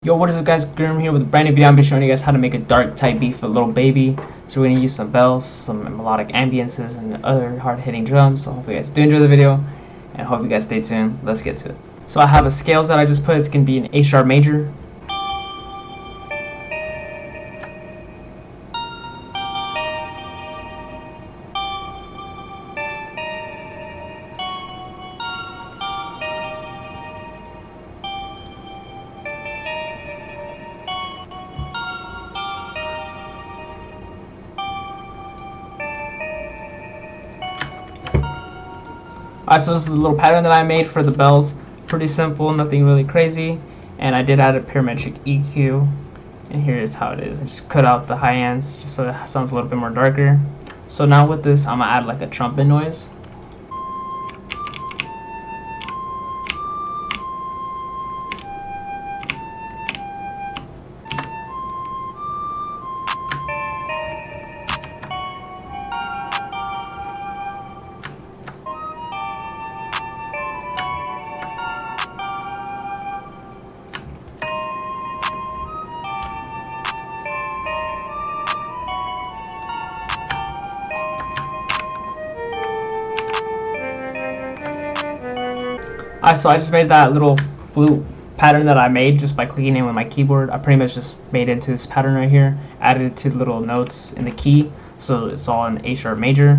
Yo, what is up guys, Heyitsgurm here with a brand new video. I'm going to be showing you guys how to make a dark type beat for a little baby. So we're going to use some bells, some melodic ambiences, and other hard-hitting drums. So hopefully you guys do enjoy the video, and hope you guys stay tuned. Let's get to it. So I have a scales that I just put. It's going to be an A sharp major. Alright, so this is a little pattern that I made for the bells. Pretty simple, nothing really crazy. And I did add a parametric EQ. And here is how it is. I just cut out the high ends just so it sounds a little bit more darker. So now with this, I'm going to add like a trumpet noise. So I just made that little flute pattern that I made just by clicking in with my keyboard. I pretty much just made it into this pattern right here, added it to the little notes in the key, so it's all in A sharp major,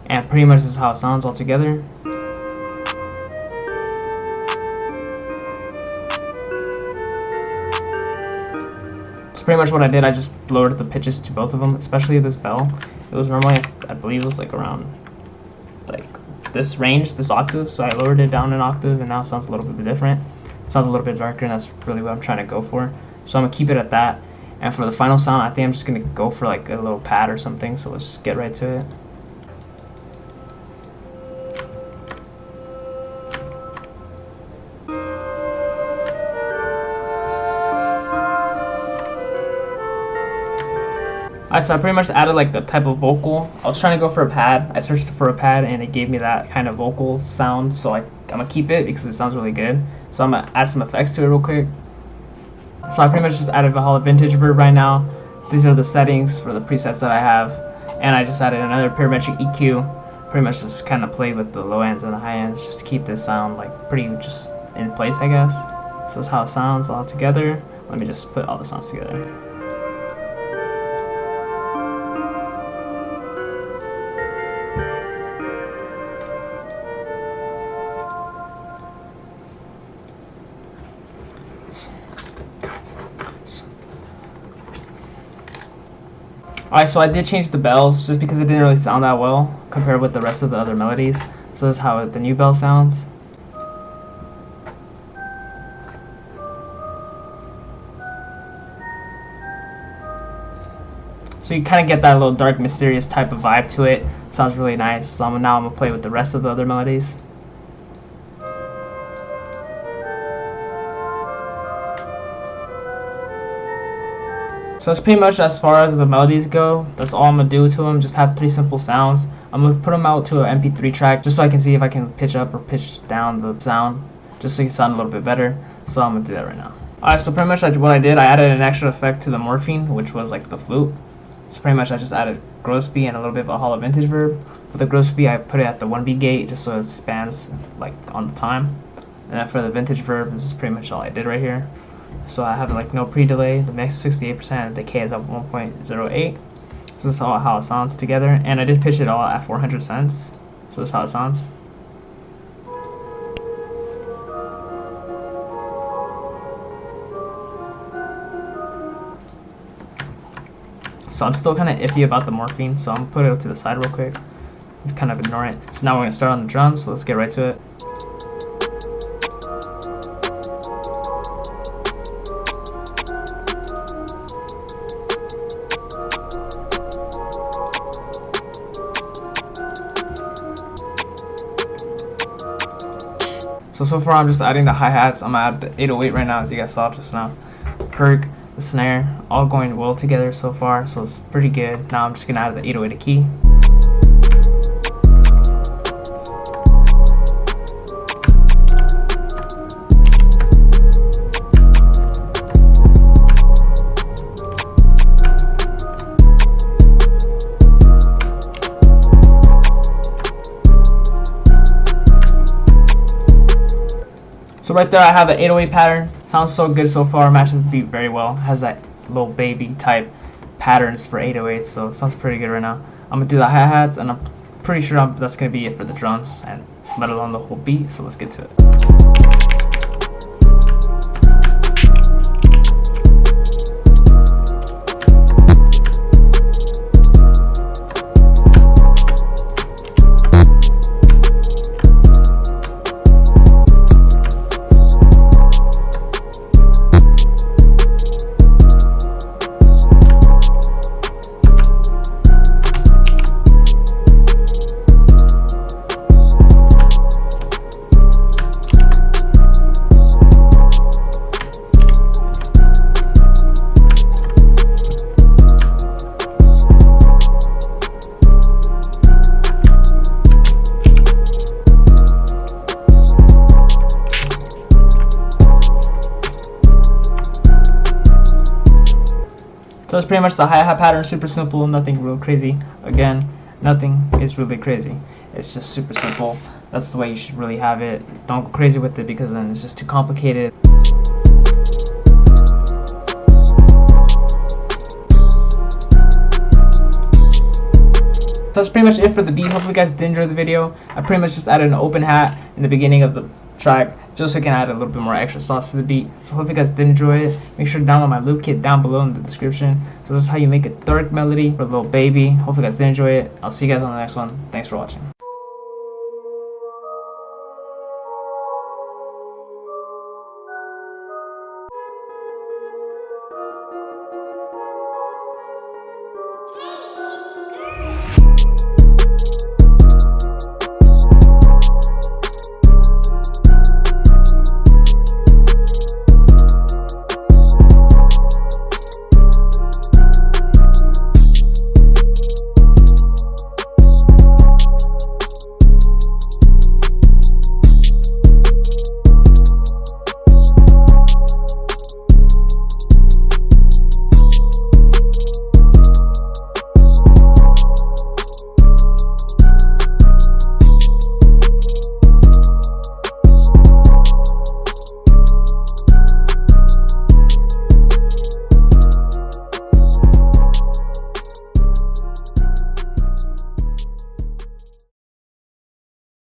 and pretty much this is how it sounds all together. So pretty much what I did, I just lowered the pitches to both of them, especially this bell. It was normally, I believe it was like around like this range, this octave, so I lowered it down an octave, and now it sounds a little bit different. It sounds a little bit darker, and that's really what I'm trying to go for. So I'm gonna keep it at that. And for the final sound, I think I'm just gonna go for like a little pad or something. So let's just get right to it. So I pretty much added like the type of vocal. I was trying to go for a pad. I searched for a pad and it gave me that kind of vocal sound. So I'm gonna keep it because it sounds really good. So I'm gonna add some effects to it real quick. So I pretty much just added Valhalla Vintage Verb right now. These are the settings for the presets that I have. And I just added another parametric EQ. Pretty much just kind of played with the low ends and the high ends just to keep this sound like pretty just in place, I guess. So this is how it sounds all together. Let me just put all the sounds together. Alright, so I did change the bells just because it didn't really sound that well compared with the rest of the other melodies. So this is how the new bell sounds. So you kind of get that little dark, mysterious type of vibe to it. Sounds really nice. So now I'm going to play with the rest of the other melodies. So that's pretty much as far as the melodies go. That's all I'm going to do to them. Just have 3 simple sounds. I'm going to put them out to an MP3 track just so I can see if I can pitch up or pitch down the sound, just so it can sound a little bit better. So I'm going to do that right now. Alright, so pretty much what I did, I added an extra effect to the morphine, which was like the flute. So pretty much I just added gross beat and a little bit of a hollow vintage verb. For the gross beat, I put it at the 1 beat gate just so it spans like on the time. And then for the vintage verb, this is pretty much all I did right here. So I have like no pre-delay, the mix 68%, the K is at 1.08. So this is all how it sounds together, and I did pitch it all at 400 cents. So this is how it sounds. So I'm still kind of iffy about the morphine, so I'm gonna put it to the side real quick. Kind of ignore it. So now we're gonna start on the drums, so let's get right to it. So far I'm just adding the hi-hats. I'm gonna add the 808 right now, as you guys saw just now. Perk, the snare, all going well together so far, so it's pretty good. Now I'm just gonna add the 808 key. So right there I have the 808 pattern. Sounds so good so far, matches the beat very well. Has that little baby type patterns for 808s, so it sounds pretty good right now. I'm gonna do the hi-hats, and I'm pretty sure that's gonna be it for the drums, and let alone the whole beat, so let's get to it. So that's pretty much the hi-hat pattern, super simple, nothing real crazy. Again, nothing is really crazy. It's just super simple. That's the way you should really have it. Don't go crazy with it because then it's just too complicated. So that's pretty much it for the beat. Hopefully you guys did enjoy the video. I pretty much just added an open hat in the beginning of the track just so I can add a little bit more extra sauce to the beat. So hopefully you guys did enjoy it. Make sure to download my loop kit down below in the description. So this is how you make a dark melody for Lil Baby. Hopefully you guys did enjoy it. I'll see you guys on the next one. Thanks for watching.